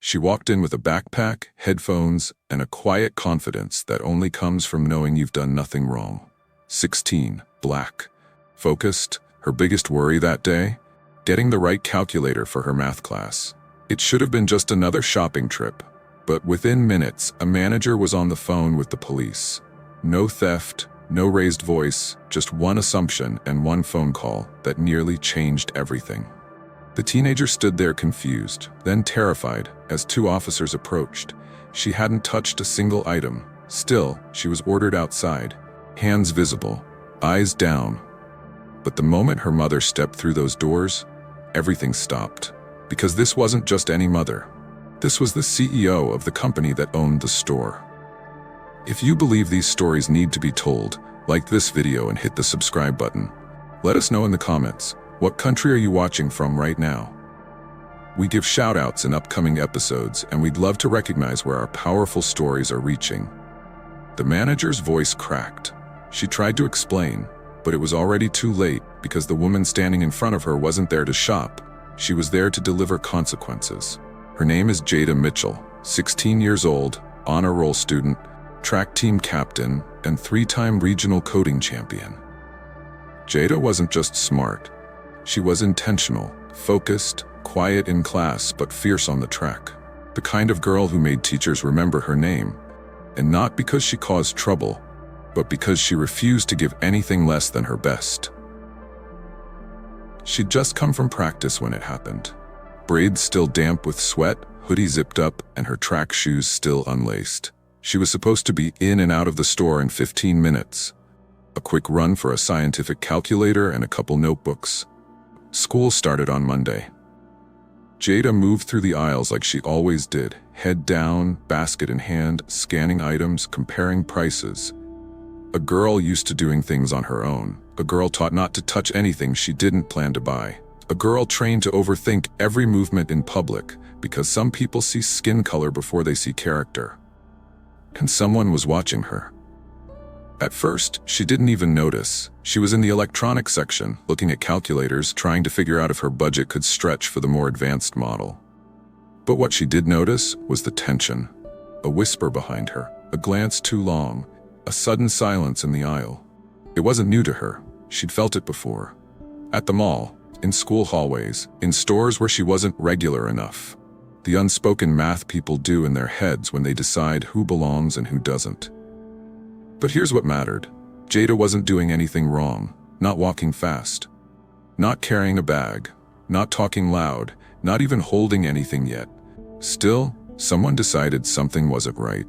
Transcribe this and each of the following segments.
She walked in with a backpack, headphones, and a quiet confidence that only comes from knowing you've done nothing wrong. 16, black. Focused, her biggest worry that day? Getting the right calculator for her math class. It should have been just another shopping trip, but within minutes, a manager was on the phone with the police. No theft, no raised voice, just one assumption and one phone call that nearly changed everything. The teenager stood there confused, then terrified, as two officers approached. She hadn't touched a single item. Still, she was ordered outside, hands visible, eyes down. But the moment her mother stepped through those doors, everything stopped. Because this wasn't just any mother. This was the CEO of the company that owned the store. If you believe these stories need to be told, like this video and hit the subscribe button. Let us know in the comments, what country are you watching from right now? We give shout-outs in upcoming episodes, and we'd love to recognize where our powerful stories are reaching. The manager's voice cracked. She tried to explain, but it was already too late because the woman standing in front of her wasn't there to shop. She was there to deliver consequences. Her name is Jada Mitchell, 16 years old, honor roll student, track team captain, and 3-time regional coding champion. Jada wasn't just smart. She was intentional, focused, quiet in class but fierce on the track. The kind of girl who made teachers remember her name, and not because she caused trouble, but because she refused to give anything less than her best. She'd just come from practice when it happened. Braids still damp with sweat, hoodie zipped up, and her track shoes still unlaced. She was supposed to be in and out of the store in 15 minutes. A quick run for a scientific calculator and a couple notebooks. School started on Monday. Jada moved through the aisles like she always did, head down, basket in hand, scanning items, comparing prices. A girl used to doing things on her own. A girl taught not to touch anything she didn't plan to buy. A girl trained to overthink every movement in public because some people see skin color before they see character. And someone was watching her. At first, she didn't even notice. She was in the electronics section, looking at calculators, trying to figure out if her budget could stretch for the more advanced model. But what she did notice was the tension. A whisper behind her, a glance too long, a sudden silence in the aisle. It wasn't new to her. She'd felt it before. At the mall, in school hallways, in stores where she wasn't regular enough. The unspoken math people do in their heads when they decide who belongs and who doesn't. But here's what mattered. Jada wasn't doing anything wrong, not walking fast, not carrying a bag, not talking loud, not even holding anything yet. Still, someone decided something wasn't right.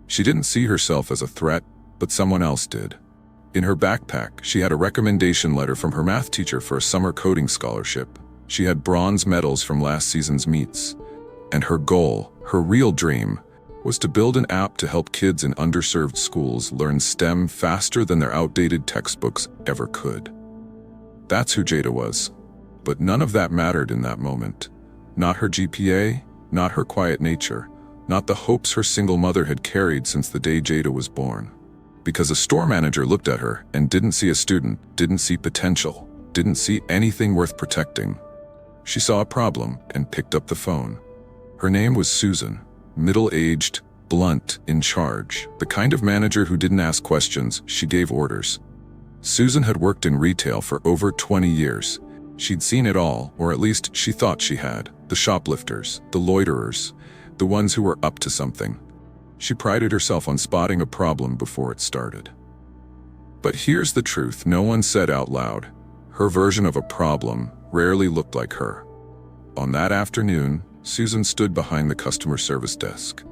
She didn't see herself as a threat, but someone else did. In her backpack, she had a recommendation letter from her math teacher for a summer coding scholarship. She had bronze medals from last season's meets. And her goal, her real dream, was to build an app to help kids in underserved schools learn STEM faster than their outdated textbooks ever could. That's who Jada was. But none of that mattered in that moment. Not her GPA, not her quiet nature, not the hopes her single mother had carried since the day Jada was born. Because a store manager looked at her and didn't see a student, didn't see potential, didn't see anything worth protecting. She saw a problem and picked up the phone. Her name was Susan, middle-aged, blunt, in charge, the kind of manager who didn't ask questions, she gave orders. Susan had worked in retail for over 20 years. She'd seen it all, or at least she thought she had. The shoplifters, the loiterers, the ones who were up to something. She prided herself on spotting a problem before it started. But here's the truth no one said out loud. Her version of a problem rarely looked like her. On that afternoon, Susan stood behind the customer service desk.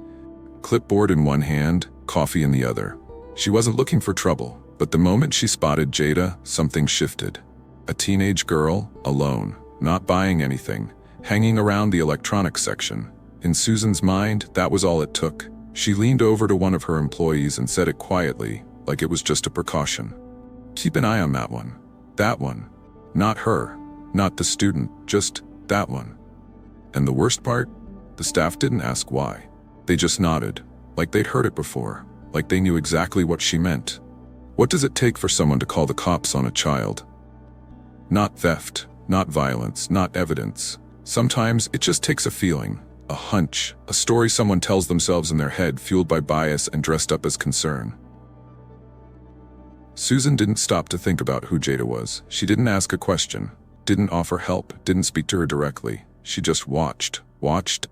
Clipboard in one hand, coffee in the other. She wasn't looking for trouble, but the moment she spotted Jada, something shifted. A teenage girl, alone, not buying anything, hanging around the electronics section. In Susan's mind, that was all it took. She leaned over to one of her employees and said it quietly, like it was just a precaution. Keep an eye on that one. That one. Not her. Not the student. Just that one. And the worst part? The staff didn't ask why. They just nodded, like they'd heard it before, like they knew exactly what she meant. What does it take for someone to call the cops on a child? Not theft, not violence, not evidence. Sometimes it just takes a feeling. A hunch, a story someone tells themselves in their head, fueled by bias and dressed up as concern. Susan didn't stop to think about who Jada was. She didn't ask a question, didn't offer help, didn't speak to her directly. She just watched,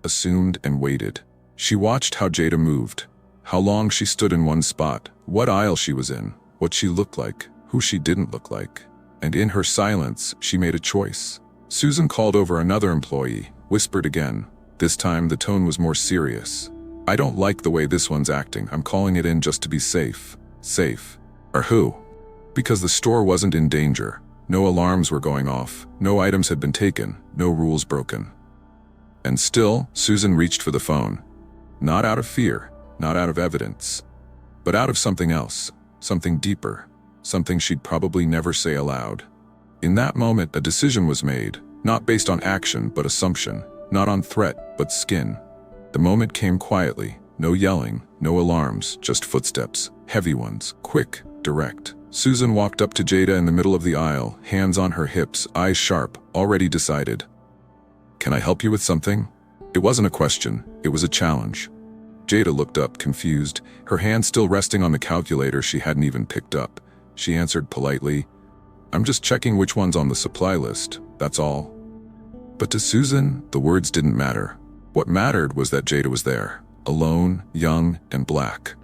assumed, and waited. She watched how Jada moved, how long she stood in one spot, what aisle she was in, what she looked like, who she didn't look like. And in her silence, she made a choice. Susan called over another employee, whispered again. This time, the tone was more serious. "I don't like the way this one's acting. I'm calling it in just to be safe." Safe. Or who? Because the store wasn't in danger. No alarms were going off. No items had been taken. No rules broken. And still, Susan reached for the phone. Not out of fear, not out of evidence, but out of something else, something deeper, something she'd probably never say aloud. In that moment, a decision was made, not based on action but assumption, not on threat but skin. The moment came quietly, no yelling, no alarms, just footsteps, heavy ones, quick, direct. Susan walked up to Jada in the middle of the aisle, hands on her hips, eyes sharp, already decided. "Can I help you with something?" It wasn't a question, it was a challenge. Jada looked up, confused, her hand still resting on the calculator she hadn't even picked up. She answered politely, "I'm just checking which one's on the supply list, that's all." But to Susan, the words didn't matter. What mattered was that Jada was there, alone, young, and black.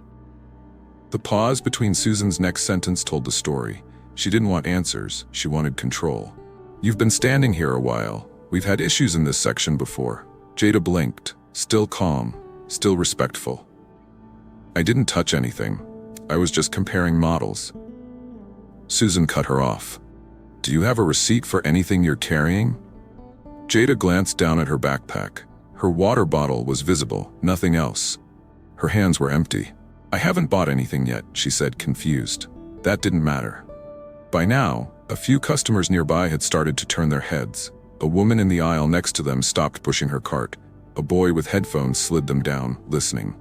The pause between Susan's next sentence told the story. She didn't want answers, she wanted control. "You've been standing here a while. We've had issues in this section before." Jada blinked, still calm, still respectful. "I didn't touch anything. I was just comparing models." Susan cut her off. "Do you have a receipt for anything you're carrying?" Jada glanced down at her backpack. Her water bottle was visible, nothing else. Her hands were empty. "I haven't bought anything yet," she said, confused. That didn't matter. By now, a few customers nearby had started to turn their heads. A woman in the aisle next to them stopped pushing her cart. A boy with headphones slid them down, listening.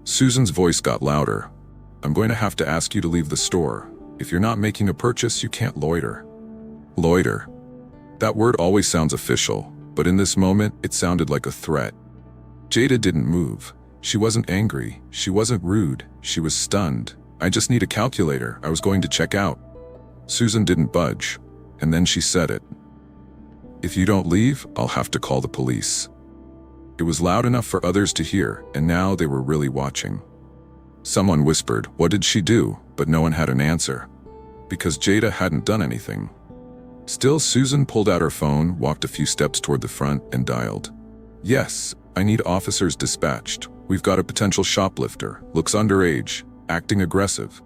Susan's voice got louder. "I'm going to have to ask you to leave the store. If you're not making a purchase, you can't loiter." Loiter. That word always sounds official, but in this moment, it sounded like a threat. Jada didn't move. She wasn't angry. She wasn't rude. She was stunned. "I just need a calculator. I was going to check out." Susan didn't budge, and then she said it. "If you don't leave, I'll have to call the police." It was loud enough for others to hear, and now they were really watching. Someone whispered, "What did she do?" But no one had an answer. Because Jada hadn't done anything. Still, Susan pulled out her phone, walked a few steps toward the front, and dialed. "Yes, I need officers dispatched. We've got a potential shoplifter. Looks underage. Acting aggressive.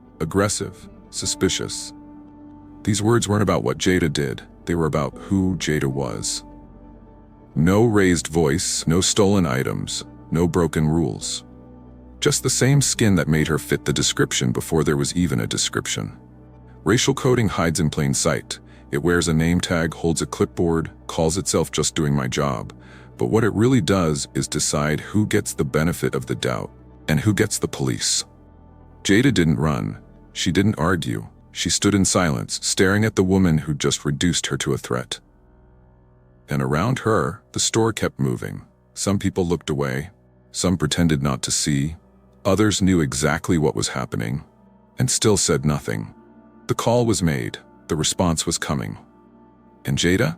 Suspicious." These words weren't about what Jada did. They were about who Jada was. No raised voice, no stolen items, no broken rules. Just the same skin that made her fit the description before there was even a description. Racial coding hides in plain sight. It wears a name tag, holds a clipboard, calls itself "just doing my job." But what it really does is decide who gets the benefit of the doubt and who gets the police. Jada didn't run. She didn't argue. She stood in silence, staring at the woman who just reduced her to a threat. And around her, the store kept moving. Some people looked away. Some pretended not to see. Others knew exactly what was happening, and still said nothing. The call was made. The response was coming. And Jada?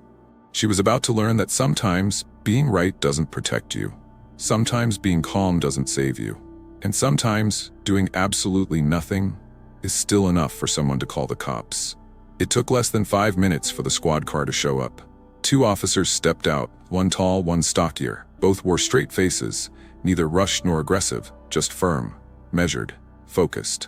She was about to learn that sometimes being right doesn't protect you. Sometimes being calm doesn't save you. And sometimes doing absolutely nothing is still enough for someone to call the cops. It took less than 5 minutes for the squad car to show up. 2 officers stepped out, one tall, one stockier. Both wore straight faces, neither rushed nor aggressive, just firm, measured, focused.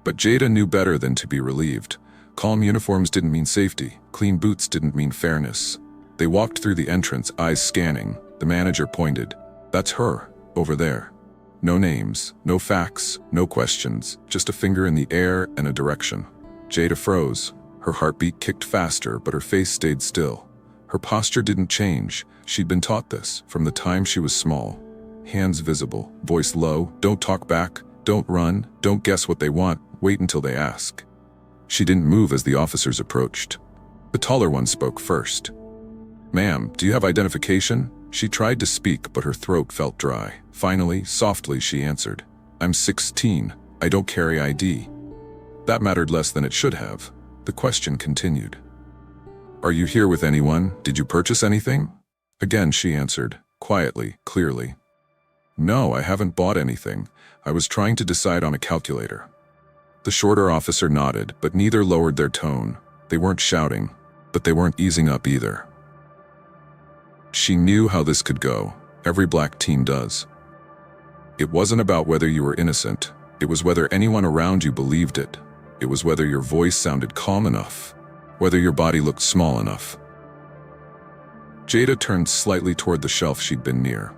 But Jada knew better than to be relieved. Calm uniforms didn't mean safety. Clean boots didn't mean fairness. They walked through the entrance, eyes scanning. The manager pointed. "That's her, over there." No names, no facts, no questions, just a finger in the air and a direction. Jada froze. Her heartbeat kicked faster, but her face stayed still. Her posture didn't change. She'd been taught this from the time she was small. Hands visible, voice low, don't talk back, don't run, don't guess what they want, wait until they ask. She didn't move as the officers approached. The taller one spoke first. "Ma'am, do you have identification?" She tried to speak, but her throat felt dry. Finally, softly, she answered, "I'm 16. I don't carry ID." That mattered less than it should have. The question continued. "Are you here with anyone? Did you purchase anything?" Again, she answered, quietly, clearly. "No, I haven't bought anything. I was trying to decide on a calculator." The shorter officer nodded, but neither lowered their tone. They weren't shouting, but they weren't easing up either. She knew how this could go. Every black teen does. It wasn't about whether you were innocent. It was whether anyone around you believed it. It was whether your voice sounded calm enough, whether your body looked small enough. Jada turned slightly toward the shelf she'd been near.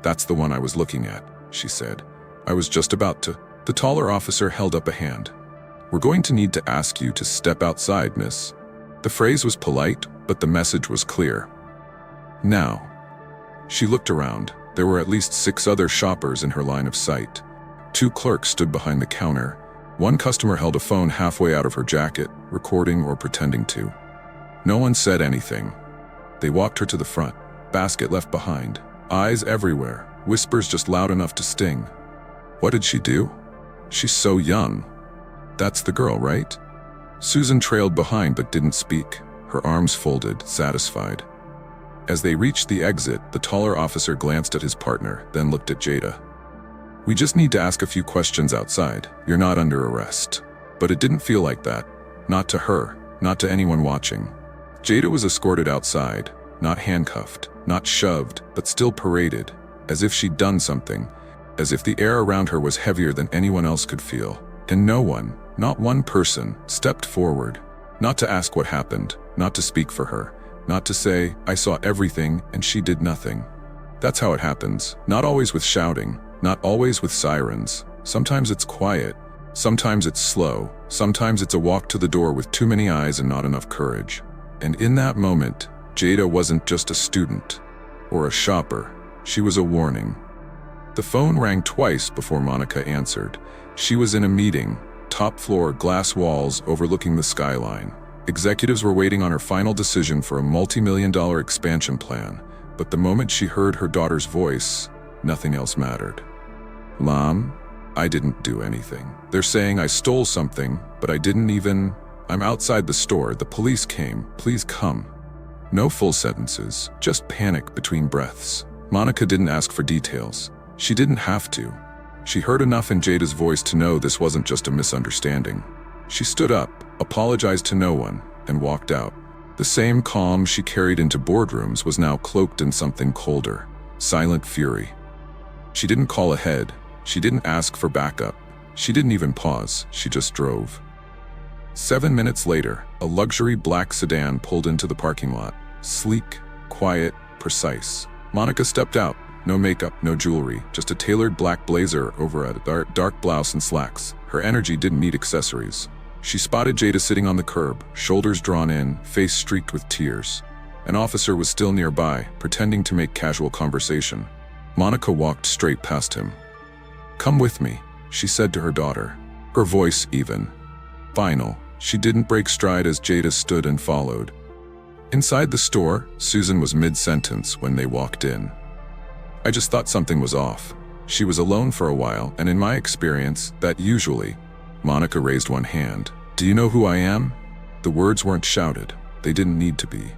"That's the one I was looking at," she said. "I was just about to." The taller officer held up a hand. "We're going to need to ask you to step outside, miss." The phrase was polite, but the message was clear. Now. She looked around. There were at least 6 other shoppers in her line of sight. 2 clerks stood behind the counter. One customer held a phone halfway out of her jacket, recording or pretending to. No one said anything. They walked her to the front, basket left behind, eyes everywhere, whispers just loud enough to sting. What did she do? She's so young. That's the girl, right? Susan trailed behind but didn't speak, her arms folded, satisfied. As they reached the exit, the taller officer glanced at his partner, then looked at Jada. "We just need to ask a few questions outside. You're not under arrest." But it didn't feel like that. Not to her, not to anyone watching. Jada was escorted outside, not handcuffed, not shoved, but still paraded, as if she'd done something, as if the air around her was heavier than anyone else could feel. And no one, not one person, stepped forward. Not to ask what happened, not to speak for her, not to say, "I saw everything and she did nothing." That's how it happens. Not always with shouting, not always with sirens. Sometimes it's quiet, sometimes it's slow, sometimes it's a walk to the door with too many eyes and not enough courage. And in that moment, Jada wasn't just a student or a shopper. She was a warning. The phone rang twice before Monica answered. She was in a meeting, top floor, glass walls overlooking the skyline. Executives were waiting on her final decision for a multi-million-dollar expansion plan, but the moment she heard her daughter's voice, nothing else mattered. "Mom, I didn't do anything. They're saying I stole something, but I didn't even... I'm outside the store. The police came. Please come." No full sentences, just panic between breaths. Monica didn't ask for details. She didn't have to. She heard enough in Jada's voice to know this wasn't just a misunderstanding. She stood up, apologized to no one, and walked out. The same calm she carried into boardrooms was now cloaked in something colder, silent fury. She didn't call ahead. She didn't ask for backup. She didn't even pause. She just drove. 7 minutes later, a luxury black sedan pulled into the parking lot. Sleek, quiet, precise. Monica stepped out. No makeup, no jewelry, just a tailored black blazer over a dark blouse and slacks. Her energy didn't need accessories. She spotted Jada sitting on the curb, shoulders drawn in, face streaked with tears. An officer was still nearby, pretending to make casual conversation. Monica walked straight past him. "Come with me," she said to her daughter, her voice even. Final. She didn't break stride as Jada stood and followed. Inside the store, Susan was mid-sentence when they walked in. "I just thought something was off." She was alone for a while, and in my experience, that usually... Monica raised one hand. "Do you know who I am?" The words weren't shouted. They didn't need to be.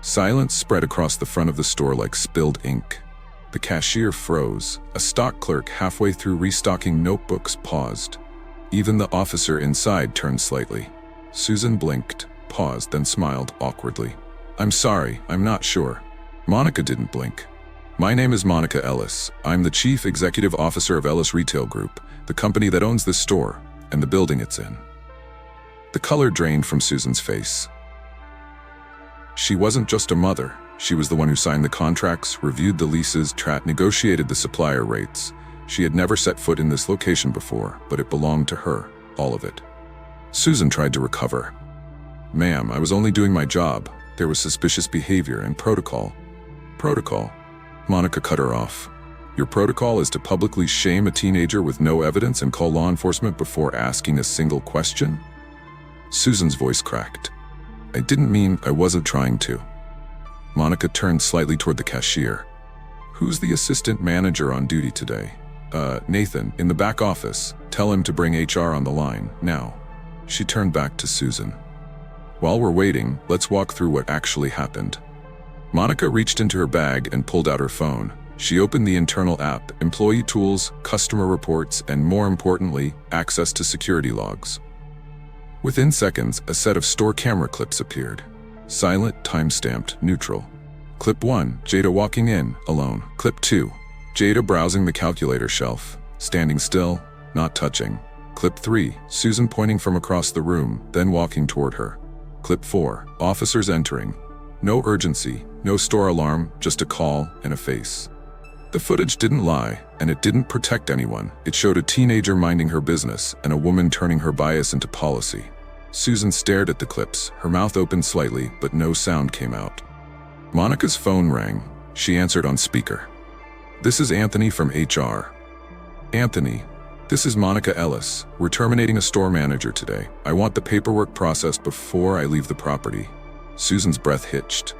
Silence spread across the front of the store like spilled ink. The cashier froze. A stock clerk halfway through restocking notebooks paused. Even the officer inside turned slightly. Susan blinked, paused, then smiled awkwardly. "I'm sorry, I'm not sure." Monica didn't blink. "My name is Monica Ellis. I'm the Chief Executive Officer of Ellis Retail Group, the company that owns this store, and the building it's in." The color drained from Susan's face. She wasn't just a mother. She was the one who signed the contracts, reviewed the leases, negotiated the supplier rates. She had never set foot in this location before, but it belonged to her, all of it. Susan tried to recover. "Ma'am, I was only doing my job. There was suspicious behavior and protocol." "Protocol?" Monica cut her off. "Your protocol is to publicly shame a teenager with no evidence and call law enforcement before asking a single question?" Susan's voice cracked. "I didn't mean I wasn't trying to." Monica turned slightly toward the cashier. Who's the assistant manager on duty today? Nathan, in the back office. Tell him to bring HR on the line, now. She turned back to Susan. While we're waiting, let's walk through what actually happened. Monica reached into her bag and pulled out her phone. She opened the internal app, employee tools, customer reports, and more importantly, access to security logs. Within seconds, a set of store camera clips appeared. Silent, time-stamped, neutral. Clip 1, Jada walking in, alone. Clip 2, Jada browsing the calculator shelf, standing still, not touching. Clip 3, Susan pointing from across the room, then walking toward her. Clip 4, officers entering. No urgency, no store alarm, just a call and a face. The footage didn't lie, and it didn't protect anyone. It showed a teenager minding her business and a woman turning her bias into policy. Susan stared at the clips, her mouth opened slightly, but no sound came out. Monica's phone rang. She answered on speaker. This is Anthony from HR. Anthony, this is Monica Ellis. We're terminating a store manager today. I want the paperwork processed before I leave the property. Susan's breath hitched.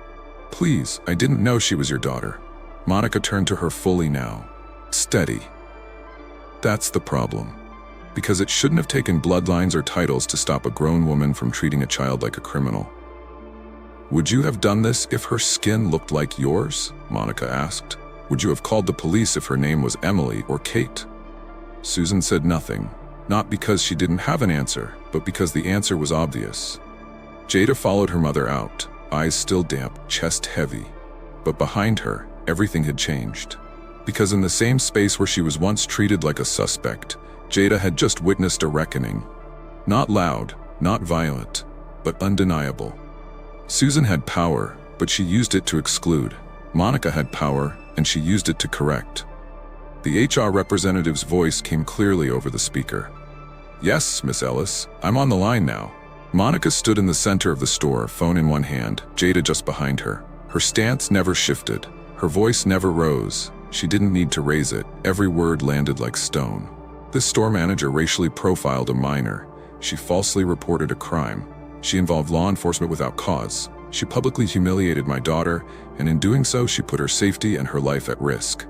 Please, I didn't know she was your daughter. Monica turned to her fully now. Steady. That's the problem. Because it shouldn't have taken bloodlines or titles to stop a grown woman from treating a child like a criminal. Would you have done this if her skin looked like yours? Monica asked. Would you have called the police if her name was Emily or Kate? Susan said nothing, not because she didn't have an answer, but because the answer was obvious. Jada followed her mother out, eyes still damp, chest heavy. But behind her, everything had changed. Because in the same space where she was once treated like a suspect, Jada had just witnessed a reckoning. Not loud, not violent, but undeniable. Susan had power, but she used it to exclude. Monica had power, and she used it to correct. The HR representative's voice came clearly over the speaker. Yes, Miss Ellis, I'm on the line now. Monica stood in the center of the store, phone in one hand, Jada just behind her. Her stance never shifted. Her voice never rose. She didn't need to raise it. Every word landed like stone. This store manager racially profiled a minor. She falsely reported a crime. She involved law enforcement without cause. She publicly humiliated my daughter, and in doing so, she put her safety and her life at risk.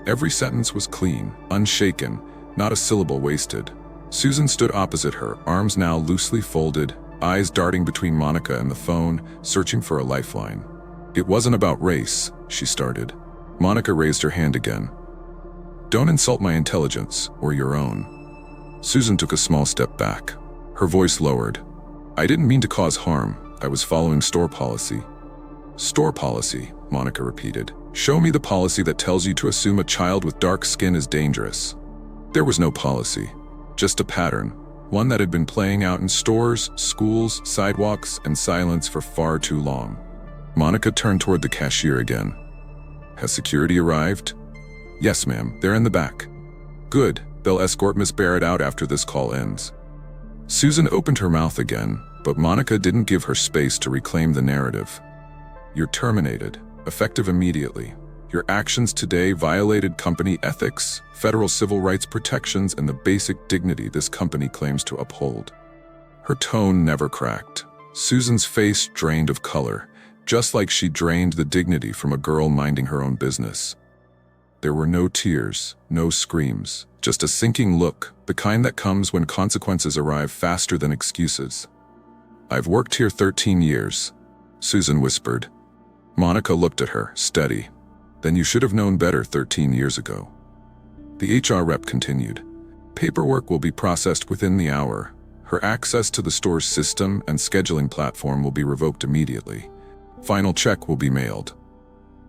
Every sentence was clean, unshaken, not a syllable wasted. Susan stood opposite her, arms now loosely folded, eyes darting between Monica and the phone, searching for a lifeline. It wasn't about race, she started. Monica raised her hand again. Don't insult my intelligence, or your own. Susan took a small step back. Her voice lowered. I didn't mean to cause harm. I was following store policy. Store policy, Monica repeated. Show me the policy that tells you to assume a child with dark skin is dangerous. There was no policy, just a pattern, one that had been playing out in stores, schools, sidewalks, and silence for far too long. Monica turned toward the cashier again. Has security arrived? Yes, ma'am, they're in the back. Good, they'll escort Miss Barrett out after this call ends. Susan opened her mouth again, but Monica didn't give her space to reclaim the narrative. You're terminated, effective immediately. Your actions today violated company ethics, federal civil rights protections, and the basic dignity this company claims to uphold. Her tone never cracked. Susan's face drained of color, just like she drained the dignity from a girl minding her own business. There were no tears, no screams, just a sinking look, the kind that comes when consequences arrive faster than excuses. I've worked here 13 years, Susan whispered. Monica looked at her, steady. Then you should have known better 13 years ago. The HR rep continued. Paperwork will be processed within the hour. Her access to the store's system and scheduling platform will be revoked immediately. Final check will be mailed.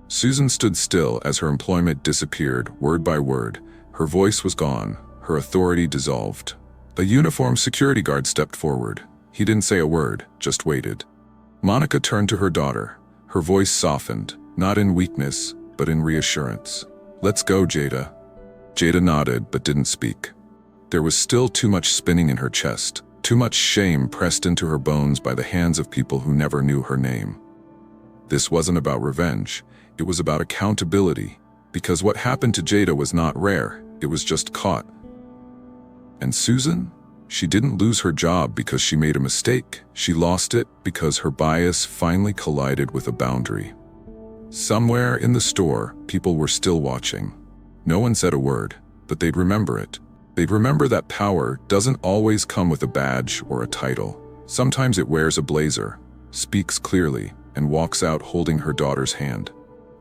Susan stood still as her employment disappeared, word by word. Her voice was gone, her authority dissolved. A uniformed security guard stepped forward. He didn't say a word, just waited. Monica turned to her daughter. Her voice softened, not in weakness, but in reassurance. Let's go, Jada. Jada nodded, but didn't speak. There was still too much spinning in her chest, too much shame pressed into her bones by the hands of people who never knew her name. This wasn't about revenge. It was about accountability, because what happened to Jada was not rare, it was just caught. And Susan? She didn't lose her job because she made a mistake. She lost it because her bias finally collided with a boundary. Somewhere in the store, people were still watching. No one said a word, but they'd remember it. They'd remember that power doesn't always come with a badge or a title. Sometimes it wears a blazer, speaks clearly, and walks out holding her daughter's hand.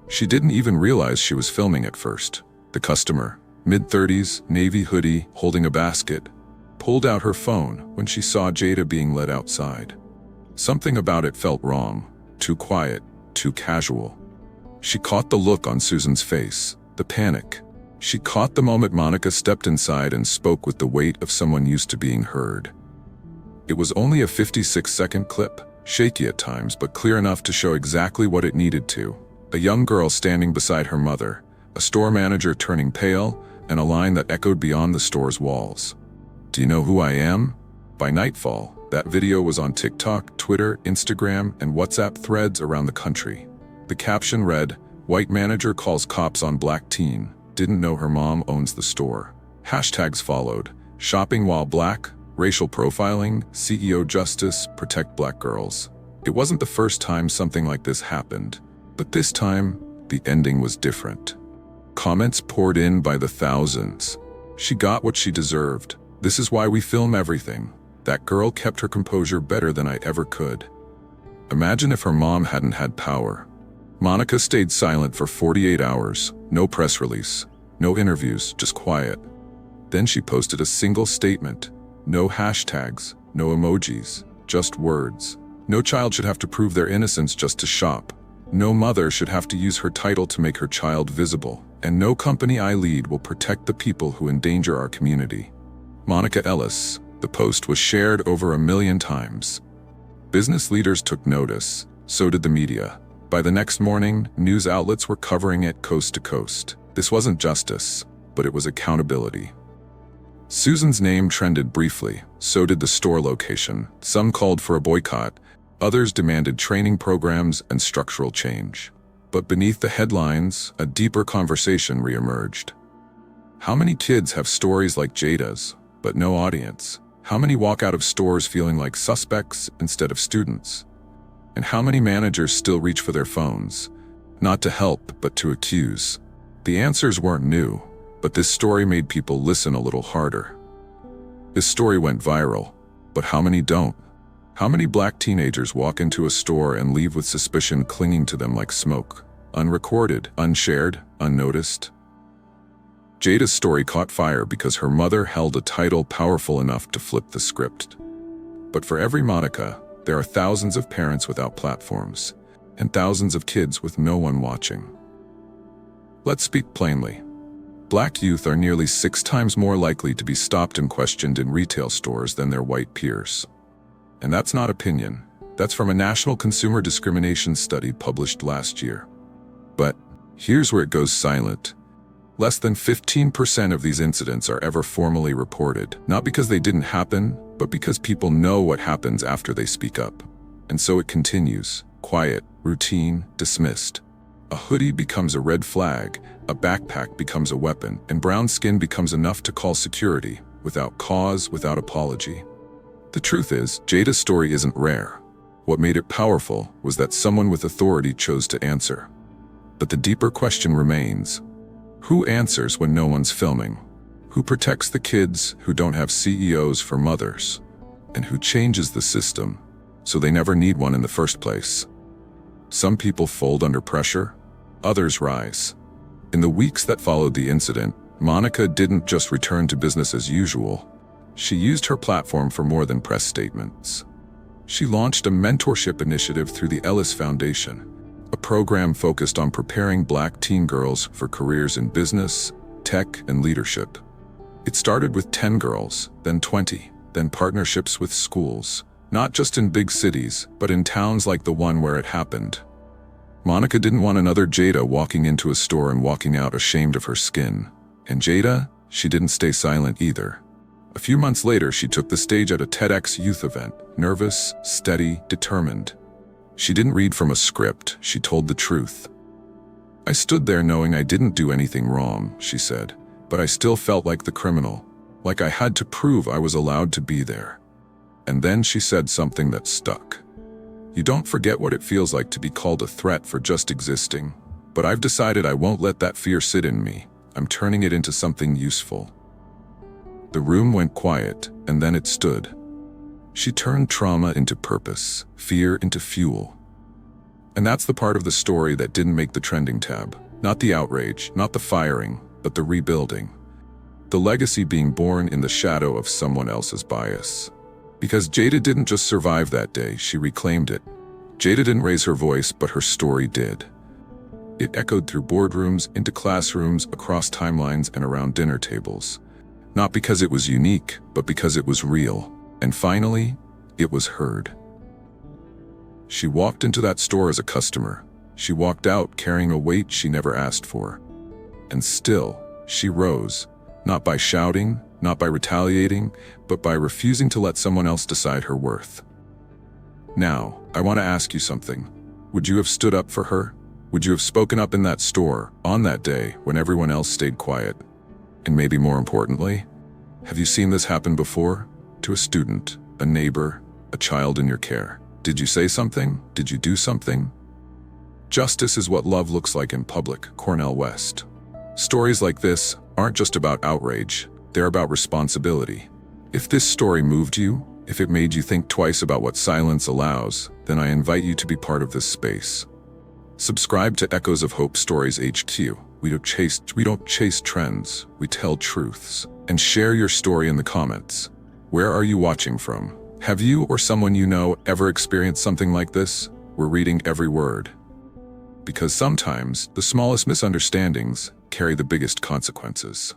She didn't even realize she was filming at first. The customer, mid-30s, navy hoodie, holding a basket, pulled out her phone when she saw Jada being led outside. Something about it felt wrong, too quiet, too casual. She caught the look on Susan's face, the panic. She caught the moment Monica stepped inside and spoke with the weight of someone used to being heard. It was only a 56-second clip, shaky at times but clear enough to show exactly what it needed to. A young girl standing beside her mother, a store manager turning pale, and a line that echoed beyond the store's walls. "Do you know who I am?" By nightfall, that video was on TikTok, Twitter, Instagram, and WhatsApp threads around the country. The caption read, "White manager calls cops on black teen. Didn't know her mom owns the store." Hashtags followed. Shopping while black, racial profiling, CEO justice, protect black girls. It wasn't the first time something like this happened, but this time, the ending was different. Comments poured in by the thousands. "She got what she deserved. This is why we film everything. That girl kept her composure better than I ever could." Imagine if her mom hadn't had power. Monica stayed silent for 48 hours, no press release, no interviews, just quiet. Then she posted a single statement. No hashtags, no emojis, just words. No child should have to prove their innocence just to shop. No mother should have to use her title to make her child visible. And no company I lead will protect the people who endanger our community. Monica Ellis. The post was shared over 1 million times. Business leaders took notice, so did the media. By the next morning, news outlets were covering it coast to coast. This wasn't justice, but it was accountability. Susan's name trended briefly, so did the store location. Some called for a boycott, others demanded training programs and structural change. But beneath the headlines, a deeper conversation reemerged. How many kids have stories like Jada's, but no audience? How many walk out of stores feeling like suspects instead of students? And how many managers still reach for their phones, not to help, but to accuse? The answers weren't new, but this story made people listen a little harder. This story went viral, but how many don't? How many black teenagers walk into a store and leave with suspicion clinging to them like smoke? Unrecorded, unshared, unnoticed? Jada's story caught fire because her mother held a title powerful enough to flip the script. But for every Monica, there are thousands of parents without platforms, and thousands of kids with no one watching. Let's speak plainly. Black youth are nearly 6 times more likely to be stopped and questioned in retail stores than their white peers. And that's not opinion. That's from a national consumer discrimination study published last year. But here's where it goes silent. Less than 15% of these incidents are ever formally reported, not because they didn't happen, but because people know what happens after they speak up. And so it continues, quiet, routine, dismissed. A hoodie becomes a red flag, a backpack becomes a weapon, and brown skin becomes enough to call security, without cause, without apology. The truth is, Jada's story isn't rare. What made it powerful was that someone with authority chose to answer. But the deeper question remains: who answers when no one's filming? Who protects the kids who don't have CEOs for mothers? And who changes the system so they never need one in the first place? Some people fold under pressure, others rise. In the weeks that followed the incident, Monica didn't just return to business as usual. She used her platform for more than press statements. She launched a mentorship initiative through the Ellis Foundation, a program focused on preparing black teen girls for careers in business, tech, and leadership. It started with 10 girls, then 20, then partnerships with schools, not just in big cities, but in towns like the one where it happened. Monica didn't want another Jada walking into a store and walking out ashamed of her skin. And Jada, she didn't stay silent either. A few months later, she took the stage at a TEDx youth event, nervous, steady, determined. She didn't read from a script, she told the truth. "I stood there knowing I didn't do anything wrong," she said, "but I still felt like the criminal, like I had to prove I was allowed to be there." And then she said something that stuck. You don't forget what it feels like to be called a threat for just existing. But I've decided I won't let that fear sit in me. I'm turning it into something useful. The room went quiet, and then it stood. She turned trauma into purpose, fear into fuel. And that's the part of the story that didn't make the trending tab. Not the outrage, not the firing, but the rebuilding. The legacy being born in the shadow of someone else's bias. Because Jada didn't just survive that day, she reclaimed it. Jada didn't raise her voice, but her story did. It echoed through boardrooms, into classrooms, across timelines, and around dinner tables. Not because it was unique, but because it was real. And finally, it was heard. She walked into that store as a customer. She walked out carrying a weight she never asked for. And still, she rose, not by shouting, not by retaliating, but by refusing to let someone else decide her worth. Now, I want to ask you something. Would you have stood up for her? Would you have spoken up in that store, on that day, when everyone else stayed quiet? And maybe more importantly, have you seen this happen before? To a student, a neighbor, a child in your care. Did you say something? Did you do something? Justice is what love looks like in public, Cornell West. Stories like this aren't just about outrage, they're about responsibility. If this story moved you, if it made you think twice about what silence allows, then I invite you to be part of this space. Subscribe to Echoes of Hope Stories HQ. We don't chase trends, we tell truths. And share your story in the comments. Where are you watching from? Have you or someone you know ever experienced something like this? We're reading every word. Because sometimes the smallest misunderstandings carry the biggest consequences.